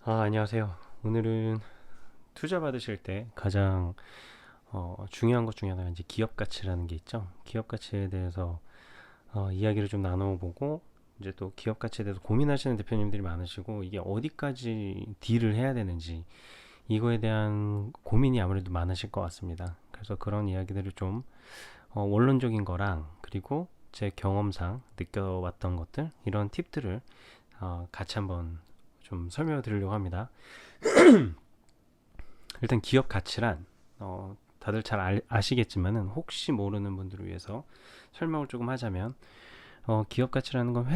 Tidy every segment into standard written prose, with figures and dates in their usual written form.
안녕하세요. 오늘은 투자 받으실 때 가장 중요한 것 중에 하나가 이제 기업 가치라는 게 있죠. 기업 가치에 대해서 이야기를 좀 나눠보고 이제 또 기업 가치에 대해서 고민하시는 대표님들이 많으시고 이게 어디까지 딜을 해야 되는지 이거에 대한 고민이 아무래도 많으실 것 같습니다. 그래서 그런 이야기들을 좀 원론적인 거랑 그리고 제 경험상 느껴왔던 것들 이런 팁들을 같이 한번 좀 설명을 드리려고 합니다. 일단 기업 가치란 다들 잘 아시겠지만은 혹시 모르는 분들을 위해서 설명을 조금 하자면 기업 가치라는 건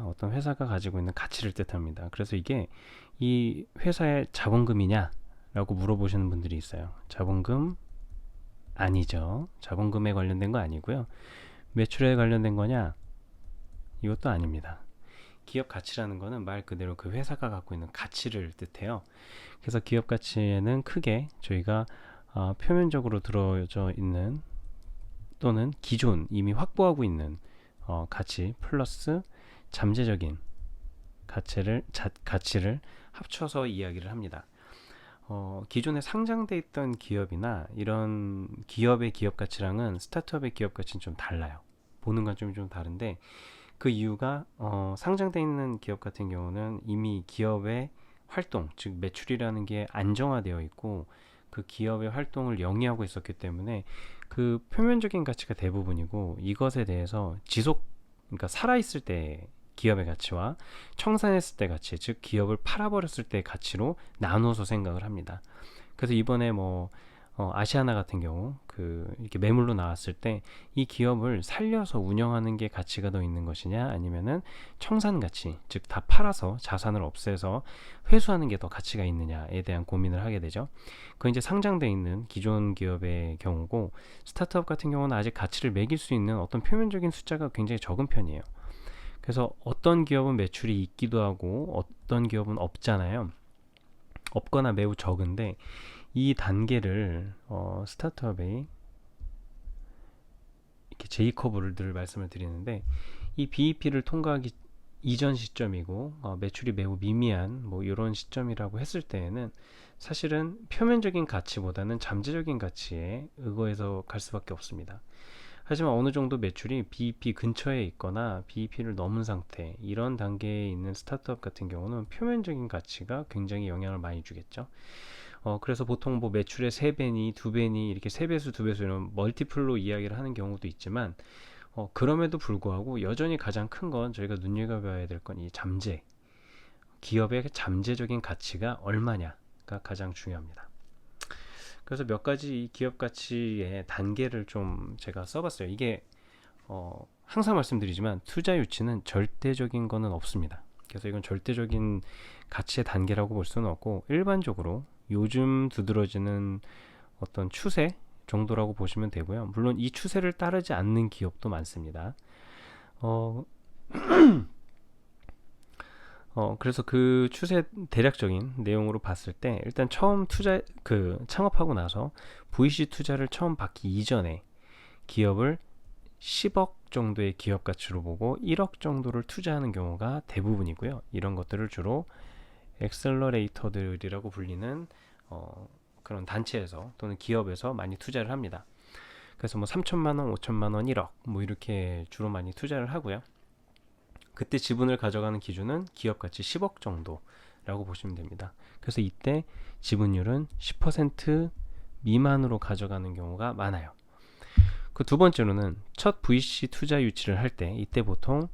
어떤 회사가 가지고 있는 가치를 뜻합니다. 그래서 이게 이 회사의 자본금이냐라고 물어보시는 분들이 있어요. 자본금 아니죠. 자본금에 관련된 거 아니고요. 매출에 관련된 거냐? 이것도 아닙니다. 기업 가치라는 거는 말 그대로 그 회사가 갖고 있는 가치를 뜻해요. 그래서 기업 가치에는 크게 저희가 표면적으로 들어져 있는 또는 기존 이미 확보하고 있는 가치 플러스 잠재적인 가치를 합쳐서 이야기를 합니다. 기존에 상장돼 있던 기업이나 이런 기업의 기업 가치랑은 스타트업의 기업 가치는 좀 달라요. 보는 관점이 좀 다른데 그 이유가 상장돼 있는 기업 같은 경우는 이미 기업의 활동, 즉 매출이라는 게 안정화되어 있고 그 기업의 활동을 영위하고 있었기 때문에 그 표면적인 가치가 대부분이고 이것에 대해서 그러니까 살아있을 때 기업의 가치와 청산했을 때 가치, 즉 기업을 팔아버렸을 때 가치로 나누어서 생각을 합니다. 그래서 이번에 아시아나 같은 경우 이렇게 매물로 나왔을 때 이 기업을 살려서 운영하는 게 가치가 더 있는 것이냐 아니면은 청산 가치 즉 다 팔아서 자산을 없애서 회수하는 게 더 가치가 있느냐에 대한 고민을 하게 되죠. 그건 이제 상장돼 있는 기존 기업의 경우고 스타트업 같은 경우는 아직 가치를 매길 수 있는 어떤 표면적인 숫자가 굉장히 적은 편이에요. 그래서 어떤 기업은 매출이 있기도 하고 어떤 기업은 없잖아요. 없거나 매우 적은데 이 단계를 스타트업의 이렇게 J커브를 늘 말씀을 드리는데 이 BEP를 통과하기 이전 시점이고 매출이 매우 미미한 뭐 이런 시점이라고 했을 때에는 사실은 표면적인 가치보다는 잠재적인 가치에 의거해서 갈 수밖에 없습니다. 하지만 어느 정도 매출이 BEP 근처에 있거나 BEP를 넘은 상태 이런 단계에 있는 스타트업 같은 경우는 표면적인 가치가 굉장히 영향을 많이 주겠죠. 그래서 보통 뭐 매출의 3배니 2배니 이렇게 3배수 2배수 이런 멀티플로 이야기를 하는 경우도 있지만 그럼에도 불구하고 여전히 가장 큰 건 저희가 눈여겨봐야 될 건 이 기업의 잠재적인 가치가 얼마냐가 가장 중요합니다. 그래서 몇 가지 이 기업 가치의 단계를 좀 제가 써봤어요. 이게 항상 말씀드리지만 투자 유치는 절대적인 거는 없습니다. 그래서 이건 절대적인 가치의 단계라고 볼 수는 없고 일반적으로 요즘 두드러지는 어떤 추세 정도라고 보시면 되고요. 물론 이 추세를 따르지 않는 기업도 많습니다. 어, 그래서 그 추세 대략적인 내용으로 봤을 때 일단 처음 창업하고 나서 VC 투자를 처음 받기 이전에 기업을 10억 정도의 기업 가치로 보고 1억 정도를 투자하는 경우가 대부분이고요. 이런 것들을 주로 엑셀러레이터들이라고 불리는 그런 단체에서 또는 기업에서 많이 투자를 합니다. 그래서 뭐 3천만 원, 5천만 원, 1억 뭐 이렇게 주로 많이 투자를 하고요. 그때 지분을 가져가는 기준은 기업 가치 10억 정도라고 보시면 됩니다. 그래서 이때 지분율은 10% 미만으로 가져가는 경우가 많아요. 그 두 번째로는 첫 VC 투자 유치를 할 때 이때 보통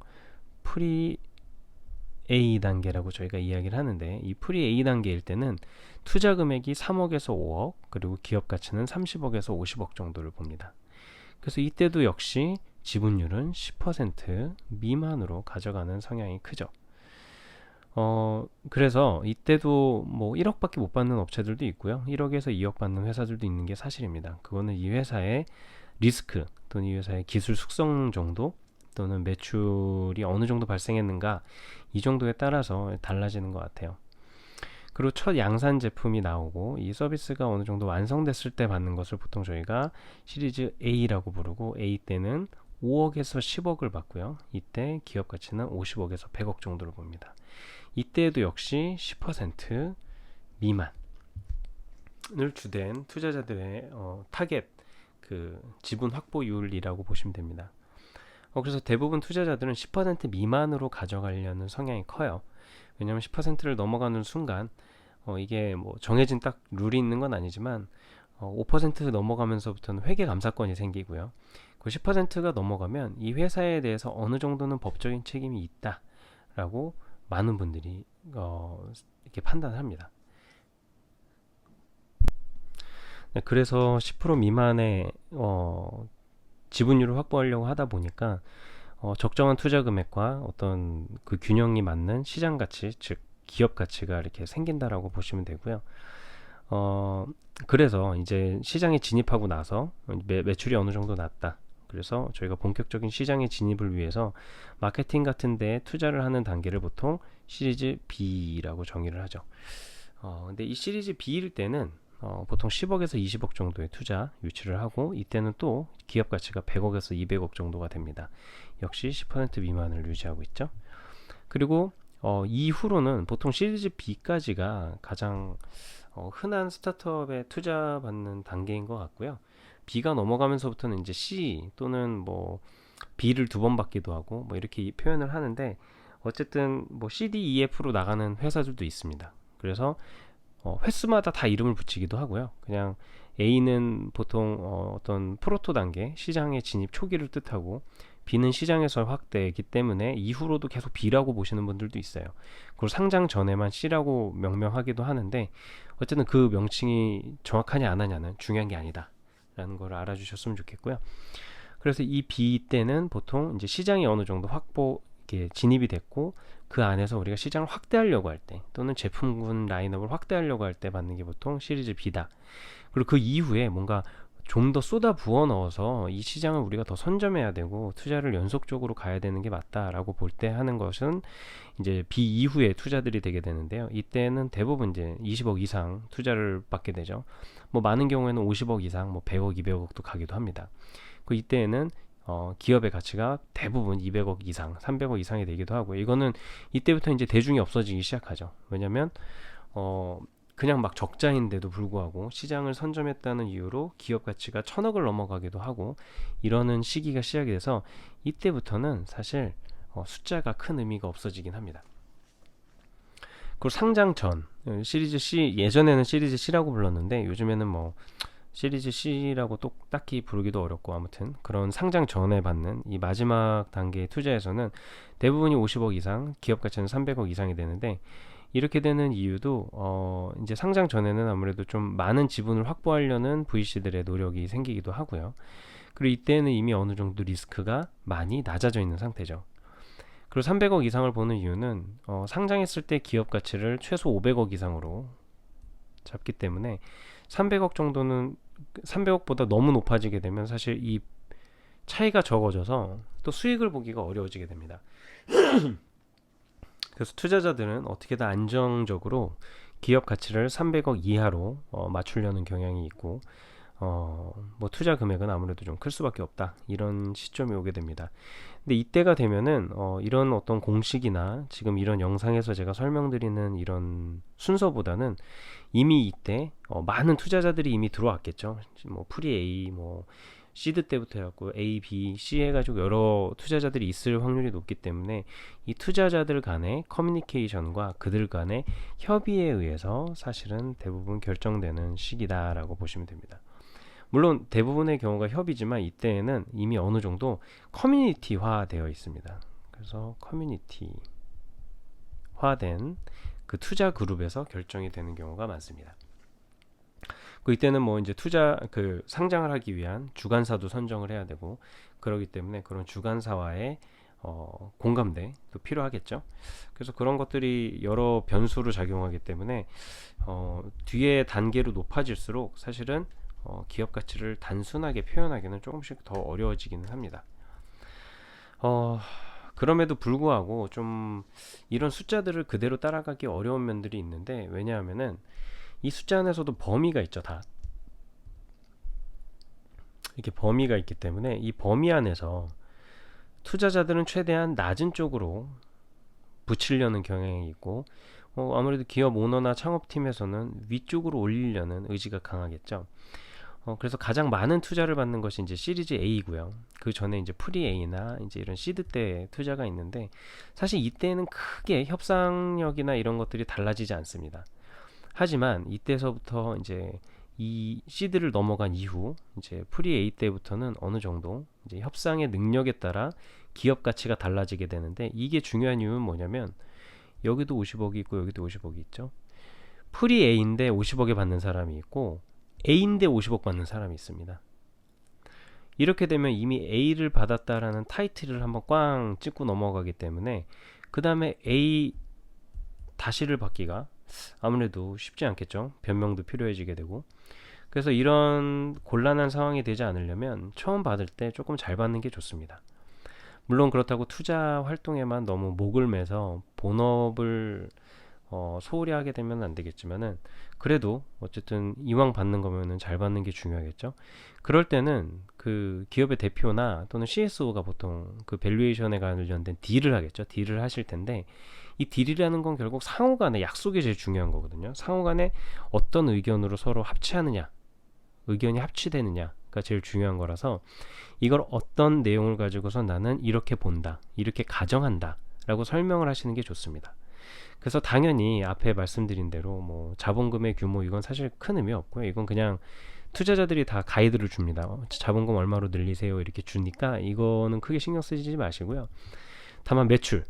프리 A 단계라고 저희가 이야기를 하는데 이 프리 A 단계일 때는 투자 금액이 3억에서 5억 그리고 기업 가치는 30억에서 50억 정도를 봅니다. 그래서 이때도 역시 지분율은 10% 미만으로 가져가는 성향이 크죠. 그래서 이때도 뭐 1억밖에 못 받는 업체들도 있고요. 1억에서 2억 받는 회사들도 있는 게 사실입니다. 그거는 이 회사의 리스크 또는 이 회사의 기술 숙성 정도 또는 매출이 어느 정도 발생했는가 이 정도에 따라서 달라지는 것 같아요. 그리고 첫 양산 제품이 나오고 이 서비스가 어느 정도 완성됐을 때 받는 것을 보통 저희가 시리즈 A라고 부르고 A 때는 5억에서 10억을 받고요. 이때 기업 가치는 50억에서 100억 정도를 봅니다. 이때에도 역시 10% 미만을 주된 투자자들의 타겟 그 지분 확보율이라고 보시면 됩니다. 그래서 대부분 투자자들은 10% 미만으로 가져가려는 성향이 커요. 왜냐하면 10%를 넘어가는 순간 이게 뭐 정해진 딱 룰이 있는 건 아니지만 5% 넘어가면서부터는 회계 감사권이 생기고요. 그 10%가 넘어가면 이 회사에 대해서 어느 정도는 법적인 책임이 있다라고 많은 분들이 이렇게 판단합니다. 네, 그래서 10% 미만의 지분율을 확보하려고 하다 보니까 적정한 투자 금액과 어떤 그 균형이 맞는 시장 가치, 즉 기업 가치가 이렇게 생긴다라고 보시면 되고요. 그래서 이제 시장에 진입하고 나서 매출이 어느 정도 났다. 그래서 저희가 본격적인 시장에 진입을 위해서 마케팅 같은 데 투자를 하는 단계를 보통 시리즈 B라고 정의를 하죠. 근데 이 시리즈 B일 때는 보통 10억에서 20억 정도의 투자 유치를 하고, 이때는 또 기업 가치가 100억에서 200억 정도가 됩니다. 역시 10% 미만을 유지하고 있죠. 그리고 이후로는 보통 시리즈 B까지가 가장 흔한 스타트업에 투자 받는 단계인 것 같고요. B가 넘어가면서부터는 이제 C 또는 뭐 B를 2번 받기도 하고 뭐 이렇게 표현을 하는데, 어쨌든 뭐 C, D, E, F로 나가는 회사들도 있습니다. 그래서 횟수마다 다 이름을 붙이기도 하고요. 그냥 A는 보통 어떤 프로토 단계, 시장의 진입 초기를 뜻하고, B는 시장에서 확대이기 때문에 이후로도 계속 B라고 보시는 분들도 있어요. 그리고 상장 전에만 C라고 명명하기도 하는데, 어쨌든 그 명칭이 정확하냐 안 하냐는 중요한 게 아니다 라는 걸 알아주셨으면 좋겠고요. 그래서 이 B 때는 보통 이제 시장이 어느 정도 이렇게 진입이 됐고, 그 안에서 우리가 시장을 확대하려고 할 때, 또는 제품군 라인업을 확대하려고 할 때 받는 게 보통 시리즈 B다. 그리고 그 이후에 뭔가 좀 더 쏟아 부어 넣어서 이 시장을 우리가 더 선점해야 되고 투자를 연속적으로 가야 되는 게 맞다라고 볼 때 하는 것은 이제 B 이후에 투자들이 되게 되는데요. 이때는 대부분 이제 20억 이상 투자를 받게 되죠. 뭐 많은 경우에는 50억 이상, 뭐 100억, 200억도 가기도 합니다. 그 이때에는 기업의 가치가 대부분 200억 이상, 300억 이상이 되기도 하고, 이거는 이때부터 이제 대중이 없어지기 시작하죠. 왜냐면 그냥 막 적자인데도 불구하고 시장을 선점했다는 이유로 기업 가치가 1000억을 넘어가기도 하고, 이러는 시기가 시작이 돼서 이때부터는 사실 숫자가 큰 의미가 없어지긴 합니다. 그리고 상장 전 시리즈 C, 예전에는 시리즈 C라고 불렀는데 요즘에는 뭐 시리즈 C라고 또 딱히 부르기도 어렵고, 아무튼 그런 상장 전에 받는 이 마지막 단계의 투자에서는 대부분이 50억 이상, 기업 가치는 300억 이상이 되는데, 이렇게 되는 이유도 이제 상장 전에는 아무래도 좀 많은 지분을 확보하려는 VC들의 노력이 생기기도 하고요. 그리고 이때는 이미 어느 정도 리스크가 많이 낮아져 있는 상태죠. 그리고 300억 이상을 보는 이유는 상장했을 때 기업 가치를 최소 500억 이상으로 잡기 때문에 300억 정도는 300억보다 너무 높아지게 되면 사실 이 차이가 적어져서 또 수익을 보기가 어려워지게 됩니다. 그래서 투자자들은 어떻게든 안정적으로 기업 가치를 300억 이하로 맞추려는 경향이 있고, 뭐 투자 금액은 아무래도 좀 클 수밖에 없다, 이런 시점이 오게 됩니다. 근데 이때가 되면은 이런 어떤 공식이나 지금 이런 영상에서 제가 설명드리는 이런 순서보다는 이미 이때 많은 투자자들이 이미 들어왔겠죠. 뭐 프리 A, 뭐 시드 때부터 해갖고 A, B, C 해가지고 여러 투자자들이 있을 확률이 높기 때문에 이 투자자들 간의 커뮤니케이션과 그들 간의 협의에 의해서 사실은 대부분 결정되는 시기다라고 보시면 됩니다. 물론 대부분의 경우가 협의지만 이때에는 이미 어느 정도 커뮤니티화 되어 있습니다. 그래서 커뮤니티화된 그 투자 그룹에서 결정이 되는 경우가 많습니다. 그 이때는 뭐 이제 상장을 하기 위한 주관사도 선정을 해야 되고, 그러기 때문에 그런 주관사와의 공감대도 필요하겠죠. 그래서 그런 것들이 여러 변수로 작용하기 때문에 뒤에 단계로 높아질수록 사실은 기업 가치를 단순하게 표현하기는 조금씩 더 어려워지기는 합니다. 그럼에도 불구하고 좀 이런 숫자들을 그대로 따라가기 어려운 면들이 있는데, 왜냐하면은 이 숫자 안에서도 범위가 있죠. 다 이렇게 범위가 있기 때문에 이 범위 안에서 투자자들은 최대한 낮은 쪽으로 붙이려는 경향이 있고, 아무래도 기업 오너나 창업팀에서는 위쪽으로 올리려는 의지가 강하겠죠. 그래서 가장 많은 투자를 받는 것이 이제 시리즈 A고요. 그 전에 이제 프리 A나 이제 이런 시드 때 투자가 있는데, 사실 이때는 크게 협상력이나 이런 것들이 달라지지 않습니다. 하지만 이때서부터 이제 이 시드를 넘어간 이후 이제 프리 A 때부터는 어느 정도 이제 협상의 능력에 따라 기업 가치가 달라지게 되는데, 이게 중요한 이유는 뭐냐면, 여기도 50억이 있고 여기도 50억이 있죠. 프리 A인데 50억에 받는 사람이 있고 A인데 50억 받는 사람이 있습니다. 이렇게 되면 이미 A를 받았다라는 타이틀을 한번 꽝 찍고 넘어가기 때문에 그 다음에 A 다시를 받기가 아무래도 쉽지 않겠죠. 변명도 필요해지게 되고. 그래서 이런 곤란한 상황이 되지 않으려면 처음 받을 때 조금 잘 받는 게 좋습니다. 물론 그렇다고 투자 활동에만 너무 목을 매서 본업을 소홀히 하게 되면 안 되겠지만은, 그래도 어쨌든 이왕 받는 거면은 잘 받는 게 중요하겠죠. 그럴 때는 그 기업의 대표나 또는 CSO가 보통 그 밸류에이션에 관련된 딜을 하겠죠. 딜을 하실 텐데, 이 딜이라는 건 결국 상호간의 약속이 제일 중요한 거거든요. 상호간에 어떤 의견으로 서로 합치하느냐, 의견이 합치되느냐가 제일 중요한 거라서, 이걸 어떤 내용을 가지고서 나는 이렇게 본다, 이렇게 가정한다 라고 설명을 하시는 게 좋습니다. 그래서 당연히 앞에 말씀드린 대로 뭐 자본금의 규모, 이건 사실 큰 의미 없고요. 이건 그냥 투자자들이 다 가이드를 줍니다. 자본금 얼마로 늘리세요 이렇게 주니까 이거는 크게 신경 쓰지 마시고요. 다만 매출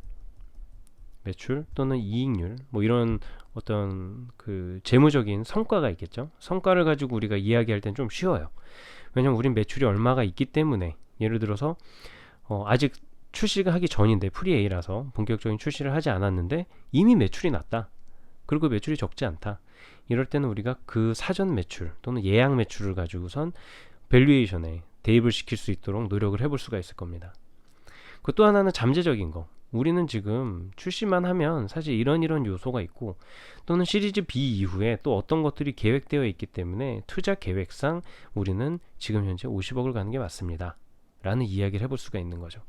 또는 이익률 뭐 이런 어떤 그 재무적인 성과가 있겠죠. 성과를 가지고 우리가 이야기할 땐 좀 쉬워요. 왜냐면 우린 매출이 얼마가 있기 때문에, 예를 들어서 아직 출시가 하기 전인데 프리 A라서 본격적인 출시를 하지 않았는데 이미 매출이 났다. 그리고 매출이 적지 않다. 이럴 때는 우리가 그 사전 매출 또는 예약 매출을 가지고선 밸류에이션에 대입을 시킬 수 있도록 노력을 해볼 수가 있을 겁니다. 그 또 하나는 잠재적인 거. 우리는 지금 출시만 하면 사실 이런 요소가 있고, 또는 시리즈 B 이후에 또 어떤 것들이 계획되어 있기 때문에 투자 계획상 우리는 지금 현재 50억을 가는 게 맞습니다 라는 이야기를 해볼 수가 있는 거죠.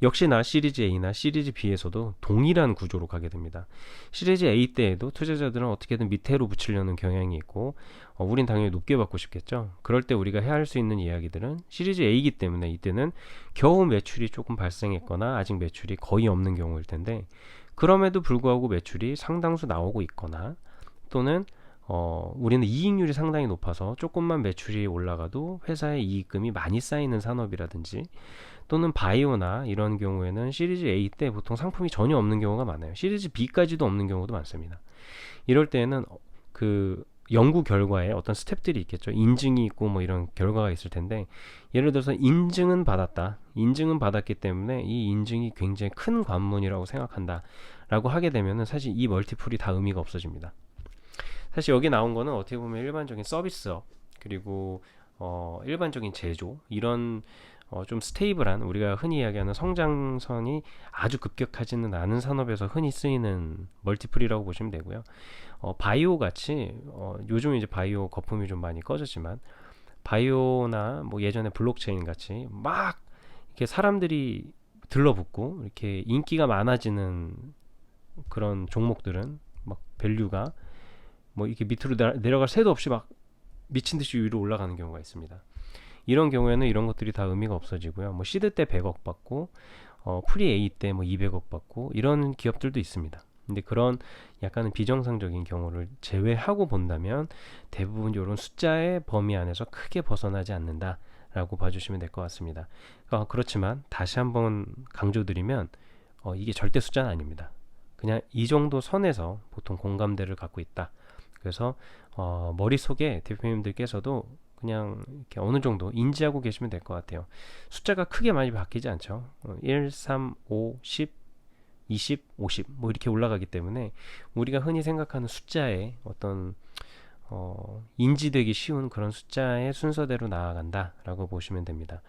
역시나 시리즈 A나 시리즈 B에서도 동일한 구조로 가게 됩니다. 시리즈 A 때에도 투자자들은 어떻게든 밑으로 붙이려는 경향이 있고, 우린 당연히 높게 받고 싶겠죠. 그럴 때 우리가 해야 할 수 있는 이야기들은, 시리즈 A이기 때문에 이때는 겨우 매출이 조금 발생했거나 아직 매출이 거의 없는 경우일 텐데, 그럼에도 불구하고 매출이 상당수 나오고 있거나, 또는 우리는 이익률이 상당히 높아서 조금만 매출이 올라가도 회사의 이익금이 많이 쌓이는 산업이라든지, 또는 바이오나 이런 경우에는 시리즈 A 때 보통 상품이 전혀 없는 경우가 많아요. 시리즈 B까지도 없는 경우도 많습니다. 이럴 때는 그 연구 결과에 어떤 스텝들이 있겠죠. 인증이 있고 뭐 이런 결과가 있을 텐데, 예를 들어서 인증은 받았다. 인증은 받았기 때문에 이 인증이 굉장히 큰 관문이라고 생각한다 라고 하게 되면은 사실 이 멀티플이 다 의미가 없어집니다. 사실 여기 나온 거는 어떻게 보면 일반적인 서비스업, 그리고 일반적인 제조, 이런 좀 스테이블한, 우리가 흔히 이야기하는 성장선이 아주 급격하지는 않은 산업에서 흔히 쓰이는 멀티플이라고 보시면 되고요. 바이오 같이 요즘 이제 바이오 거품이 좀 많이 꺼졌지만, 바이오나 뭐 예전에 블록체인 같이 막 이렇게 사람들이 들러붙고 이렇게 인기가 많아지는 그런 종목들은 막 밸류가 뭐 이렇게 밑으로 내려갈 새도 없이 막 미친 듯이 위로 올라가는 경우가 있습니다. 이런 경우에는 이런 것들이 다 의미가 없어지고요. 뭐 시드 때 100억 받고 프리 A 때 뭐 200억 받고 이런 기업들도 있습니다. 근데 그런 약간은 비정상적인 경우를 제외하고 본다면 대부분 이런 숫자의 범위 안에서 크게 벗어나지 않는다라고 봐주시면 될 것 같습니다. 그렇지만 다시 한번 강조드리면 이게 절대 숫자는 아닙니다. 그냥 이 정도 선에서 보통 공감대를 갖고 있다. 그래서 머릿속에 대표님들께서도 그냥 이렇게 어느 정도 인지하고 계시면 될 것 같아요. 숫자가 크게 많이 바뀌지 않죠. 1, 3, 5, 10, 20, 50 뭐 이렇게 올라가기 때문에 우리가 흔히 생각하는 숫자의 어떤 인지되기 쉬운 그런 숫자의 순서대로 나아간다라고 보시면 됩니다.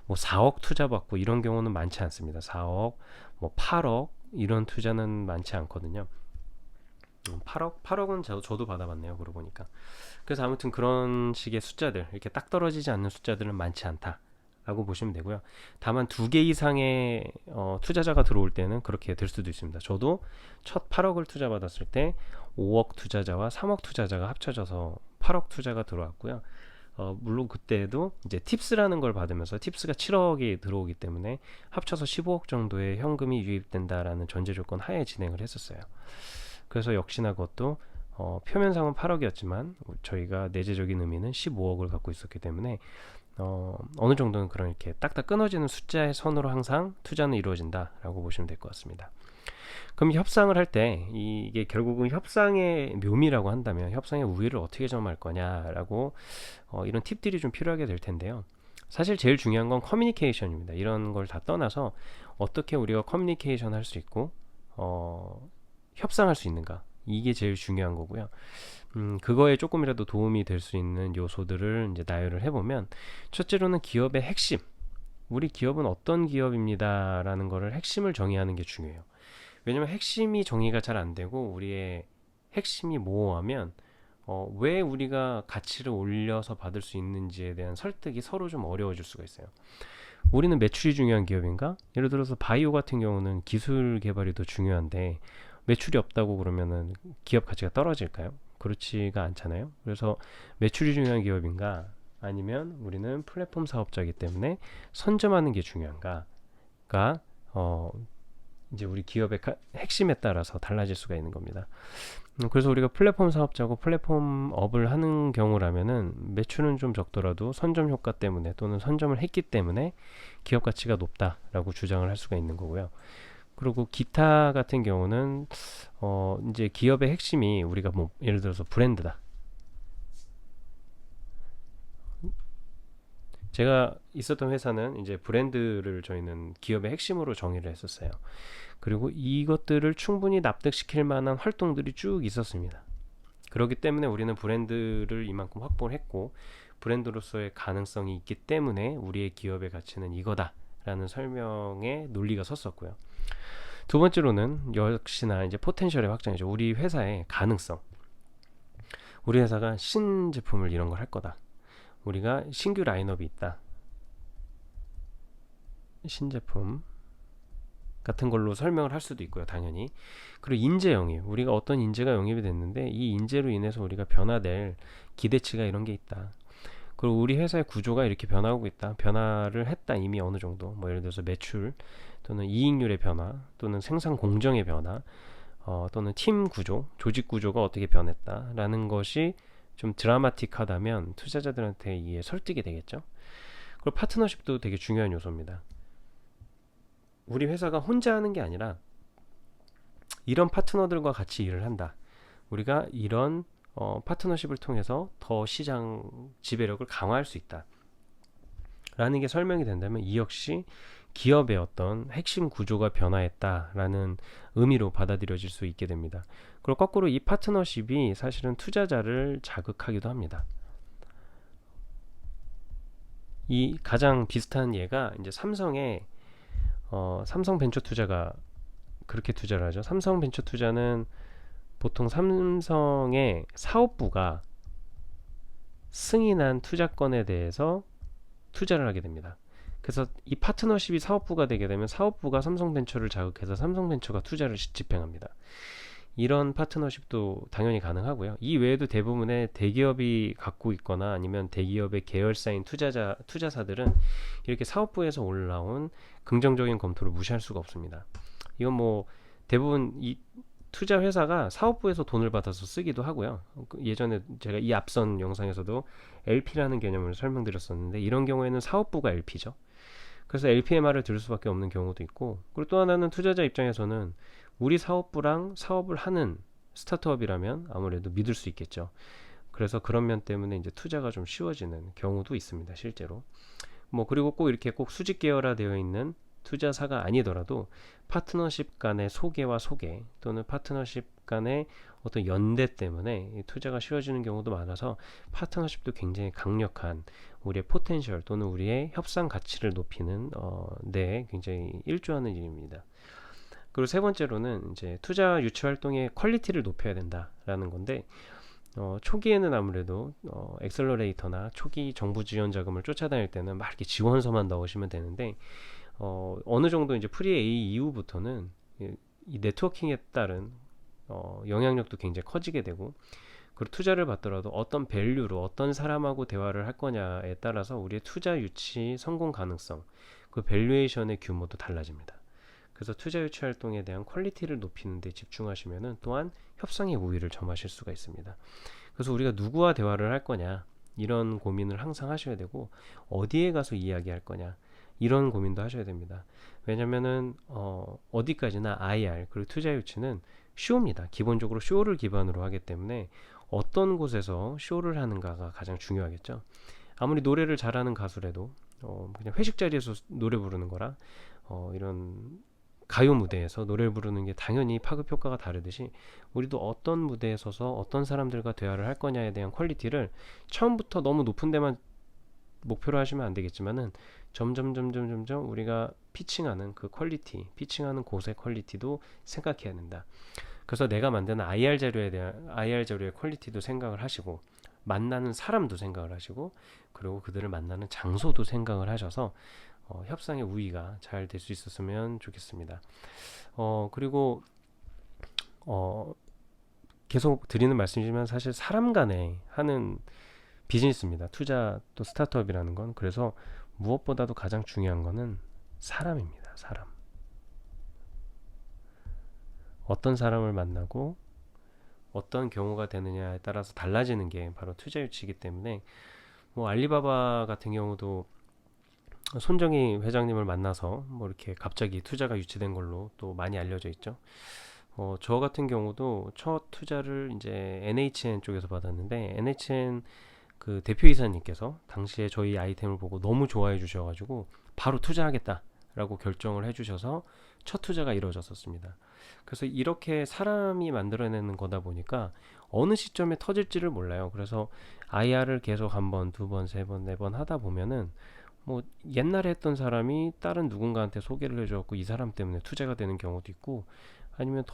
뭐 4억 투자 받고 이런 경우는 많지 않습니다. 4억, 뭐 8억 이런 투자는 많지 않거든요. 8억은 저도 받아봤네요. 그러고 보니까. 그래서 아무튼 그런 식의 숫자들, 이렇게 딱 떨어지지 않는 숫자들은 많지 않다 라고 보시면 되고요. 다만 2개 이상의 투자자가 들어올 때는 그렇게 될 수도 있습니다. 저도 첫 8억을 투자받았을 때 5억 투자자와 3억 투자자가 합쳐져서 8억 투자가 들어왔고요. 물론 그때도 이제 팁스라는 걸 받으면서 팁스가 7억이 들어오기 때문에 합쳐서 15억 정도의 현금이 유입된다라는 전제 조건 하에 진행을 했었어요. 그래서 역시나 그것도 표면상은 8억이었지만 저희가 내재적인 의미는 15억을 갖고 있었기 때문에 어느 정도는 그런 이렇게 딱딱 끊어지는 숫자의 선으로 항상 투자는 이루어진다라고 보시면 될 것 같습니다. 그럼 협상을 할 때 이게 결국은 협상의 묘미라고 한다면 협상의 우위를 어떻게 점할 거냐라고 이런 팁들이 좀 필요하게 될 텐데요. 사실 제일 중요한 건 커뮤니케이션입니다. 이런 걸 다 떠나서 어떻게 우리가 커뮤니케이션 할 수 있고 협상할 수 있는가, 이게 제일 중요한 거고요. 그거에 조금이라도 도움이 될 수 있는 요소들을 이제 나열을 해보면, 첫째로는 기업의 핵심, 우리 기업은 어떤 기업입니다 라는 거를 핵심을 정의하는 게 중요해요. 왜냐면 핵심이 정의가 잘 안 되고 우리의 핵심이 모호하면 왜 우리가 가치를 올려서 받을 수 있는지에 대한 설득이 서로 좀 어려워질 수가 있어요. 우리는 매출이 중요한 기업인가? 예를 들어서 바이오 같은 경우는 기술 개발이 더 중요한데 매출이 없다고 그러면은 기업 가치가 떨어질까요? 그렇지가 않잖아요. 그래서 매출이 중요한 기업인가? 아니면 우리는 플랫폼 사업자이기 때문에 선점하는 게 중요한가가 이제 우리 기업의 핵심에 따라서 달라질 수가 있는 겁니다. 그래서 우리가 플랫폼 사업자고 플랫폼 업을 하는 경우라면은 매출은 좀 적더라도 선점 효과 때문에 또는 선점을 했기 때문에 기업 가치가 높다라고 주장을 할 수가 있는 거고요. 그리고 기타 같은 경우는 이제 기업의 핵심이 우리가 뭐 예를 들어서 브랜드다. 제가 있었던 회사는 이제 브랜드를 저희는 기업의 핵심으로 정의를 했었어요. 그리고 이것들을 충분히 납득시킬 만한 활동들이 쭉 있었습니다. 그렇기 때문에 우리는 브랜드를 이만큼 확보를 했고 브랜드로서의 가능성이 있기 때문에 우리의 기업의 가치는 이거다 라는 설명에 논리가 섰었고요. 두 번째로는 역시나 이제 포텐셜의 확장이죠. 우리 회사의 가능성. 우리 회사가 신제품을 이런 걸 할 거다. 우리가 신규 라인업이 있다. 신제품 같은 걸로 설명을 할 수도 있고요. 당연히. 그리고 인재 영입. 우리가 어떤 인재가 영입이 됐는데 이 인재로 인해서 우리가 변화될 기대치가 이런 게 있다. 그리고 우리 회사의 구조가 이렇게 변화하고 있다. 변화를 했다. 이미 어느 정도. 뭐 예를 들어서 매출 또는 이익률의 변화 또는 생산 공정의 변화 또는 팀 구조, 조직 구조가 어떻게 변했다라는 것이 좀 드라마틱하다면 투자자들한테 이해 설득이 되겠죠. 그리고 파트너십도 되게 중요한 요소입니다. 우리 회사가 혼자 하는 게 아니라 이런 파트너들과 같이 일을 한다. 우리가 이런 파트너십을 통해서 더 시장 지배력을 강화할 수 있다. 라는 게 설명이 된다면 이 역시 기업의 어떤 핵심 구조가 변화했다라는 의미로 받아들여질 수 있게 됩니다. 그리고 거꾸로 이 파트너십이 사실은 투자자를 자극하기도 합니다. 이 가장 비슷한 예가 이제 삼성의 삼성 벤처 투자가 그렇게 투자를 하죠. 삼성 벤처 투자는 보통 삼성의 사업부가 승인한 투자건에 대해서 투자를 하게 됩니다. 그래서 이 파트너십이 사업부가 되게 되면 사업부가 삼성벤처를 자극해서 삼성벤처가 투자를 집행합니다. 이런 파트너십도 당연히 가능하고요. 이 외에도 대부분의 대기업이 갖고 있거나 아니면 대기업의 계열사인 투자사들은 이렇게 사업부에서 올라온 긍정적인 검토를 무시할 수가 없습니다. 이건 뭐 대부분 이 투자 회사가 사업부에서 돈을 받아서 쓰기도 하고요. 예전에 제가 이 앞선 영상에서도 LP라는 개념을 설명드렸었는데 이런 경우에는 사업부가 LP죠. 그래서 LP의 말을 들을 수밖에 없는 경우도 있고, 그리고 또 하나는 투자자 입장에서는 우리 사업부랑 사업을 하는 스타트업이라면 아무래도 믿을 수 있겠죠. 그래서 그런 면 때문에 이제 투자가 좀 쉬워지는 경우도 있습니다, 실제로. 뭐 그리고 꼭 이렇게 꼭 수직 계열화되어 있는 투자사가 아니더라도 파트너십 간의 소개와 소개 또는 파트너십 간의 어떤 연대 때문에 투자가 쉬워지는 경우도 많아서 파트너십도 굉장히 강력한 우리의 포텐셜 또는 우리의 협상 가치를 높이는 데 굉장히 일조하는 일입니다. 그리고 세 번째로는 이제 투자 유치 활동의 퀄리티를 높여야 된다라는 건데 초기에는 아무래도 엑셀러레이터나 초기 정부 지원 자금을 쫓아다닐 때는 막 이렇게 지원서만 넣으시면 되는데 어느 정도 이제 프리 A 이후부터는 이 네트워킹에 따른 영향력도 굉장히 커지게 되고, 그리고 투자를 받더라도 어떤 밸류로 어떤 사람하고 대화를 할 거냐에 따라서 우리의 투자 유치 성공 가능성, 그 밸류에이션의 규모도 달라집니다. 그래서 투자 유치 활동에 대한 퀄리티를 높이는 데 집중하시면은 또한 협상의 우위를 점하실 수가 있습니다. 그래서 우리가 누구와 대화를 할 거냐, 이런 고민을 항상 하셔야 되고, 어디에 가서 이야기할 거냐, 이런 고민도 하셔야 됩니다. 왜냐면은 어디까지나 IR 그리고 투자 유치는 쇼입니다. 기본적으로 쇼를 기반으로 하기 때문에 어떤 곳에서 쇼를 하는가가 가장 중요하겠죠. 아무리 노래를 잘하는 가수라도 그냥 회식 자리에서 노래 부르는 거라 이런 가요 무대에서 노래를 부르는 게 당연히 파급 효과가 다르듯이, 우리도 어떤 무대에 서서 어떤 사람들과 대화를 할 거냐에 대한 퀄리티를 처음부터 너무 높은 데만 목표로 하시면 안 되겠지만은 점점 우리가 피칭하는 그 퀄리티, 피칭하는 곳의 퀄리티도 생각해야 된다. 그래서 내가 만드는 IR 자료의 퀄리티도 생각을 하시고, 만나는 사람도 생각을 하시고, 그리고 그들을 만나는 장소도 생각을 하셔서 협상의 우위가 잘 될 수 있었으면 좋겠습니다. 그리고 계속 드리는 말씀이지만 사실 사람 간에 하는 비즈니스입니다. 투자 또 스타트업이라는 건. 그래서 무엇보다도 가장 중요한 거는 사람입니다. 사람. 어떤 사람을 만나고 어떤 경우가 되느냐에 따라서 달라지는 게 바로 투자 유치이기 때문에, 뭐 알리바바 같은 경우도 손정희 회장님을 만나서 뭐 이렇게 갑자기 투자가 유치된 걸로 또 많이 알려져 있죠. 저 같은 경우도 첫 투자를 이제 NHN 쪽에서 받았는데, NHN 그 대표이사님께서 당시에 저희 아이템을 보고 너무 좋아해 주셔가지고 바로 투자하겠다라고 결정을 해주셔서 첫 투자가 이루어졌었습니다. 그래서 이렇게 사람이 만들어내는 거다 보니까 어느 시점에 터질지를 몰라요. 그래서 IR을 계속 한 번, 두 번, 세 번, 네 번 하다 보면은 뭐 옛날에 했던 사람이 다른 누군가한테 소개를 해줘갖고 이 사람 때문에 투자가 되는 경우도 있고, 아니면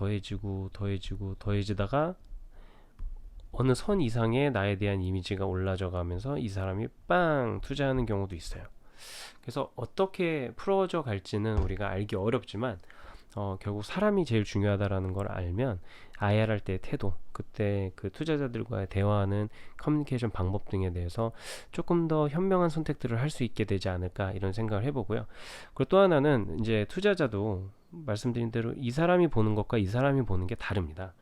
더해지다가 어느 선 이상의 나에 대한 이미지가 올라져 가면서 이 사람이 빵 투자하는 경우도 있어요. 그래서 어떻게 풀어져 갈지는 우리가 알기 어렵지만 결국 사람이 제일 중요하다라는 걸 알면 IR 할 때의 태도, 그때 그 투자자들과의 대화하는 커뮤니케이션 방법 등에 대해서 조금 더 현명한 선택들을 할 수 있게 되지 않을까, 이런 생각을 해보고요. 그리고 또 하나는 이제 투자자도 말씀드린 대로 이 사람이 보는 것과 이 사람이 보는 게 다릅니다.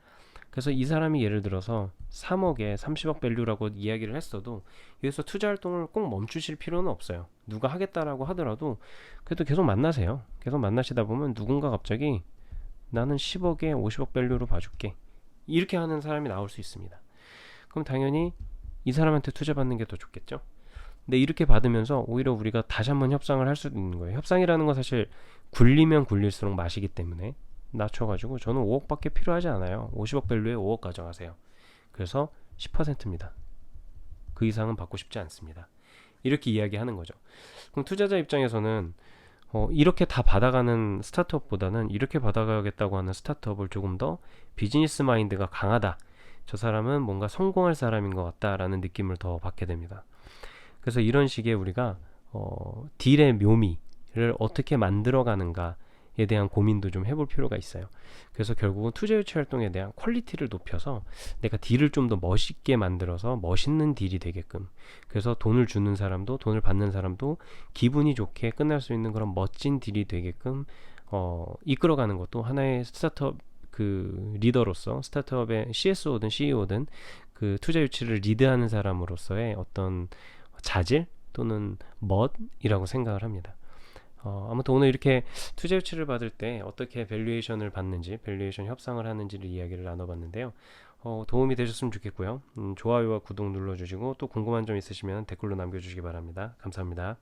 그래서 이 사람이 예를 들어서 3억에 30억 밸류라고 이야기를 했어도 여기서 투자 활동을 꼭 멈추실 필요는 없어요. 누가 하겠다라고 하더라도 그래도 계속 만나세요. 계속 만나시다 보면 누군가 갑자기 나는 10억에 50억 밸류로 봐줄게, 이렇게 하는 사람이 나올 수 있습니다. 그럼 당연히 이 사람한테 투자 받는 게 더 좋겠죠. 근데 이렇게 받으면서 오히려 우리가 다시 한번 협상을 할 수도 있는 거예요. 협상이라는 건 사실 굴리면 굴릴수록 맛이기 때문에 낮춰가지고 저는 5억밖에 필요하지 않아요. 50억 밸류에 5억 가져가세요. 그래서 10%입니다. 그 이상은 받고 싶지 않습니다. 이렇게 이야기하는 거죠. 그럼 투자자 입장에서는 이렇게 다 받아가는 스타트업보다는 이렇게 받아가겠다고 하는 스타트업을 조금 더 비즈니스 마인드가 강하다, 저 사람은 뭔가 성공할 사람인 것 같다라는 느낌을 더 받게 됩니다. 그래서 이런 식의 우리가 딜의 묘미를 어떻게 만들어가는가 에 대한 고민도 좀 해볼 필요가 있어요. 그래서 결국은 투자 유치 활동에 대한 퀄리티를 높여서 내가 딜을 좀 더 멋있게 만들어서 멋있는 딜이 되게끔, 그래서 돈을 주는 사람도 돈을 받는 사람도 기분이 좋게 끝날 수 있는 그런 멋진 딜이 되게끔 이끌어가는 것도 하나의 스타트업 그 리더로서, 스타트업의 CSO든 CEO든 그 투자 유치를 리드하는 사람으로서의 어떤 자질 또는 멋이라고 생각을 합니다. 아무튼 오늘 이렇게 투자 유치를 받을 때 어떻게 밸류에이션을 받는지, 밸류에이션 협상을 하는지를 이야기를 나눠봤는데요. 도움이 되셨으면 좋겠고요. 좋아요와 구독 눌러주시고 또 궁금한 점 있으시면 댓글로 남겨주시기 바랍니다. 감사합니다.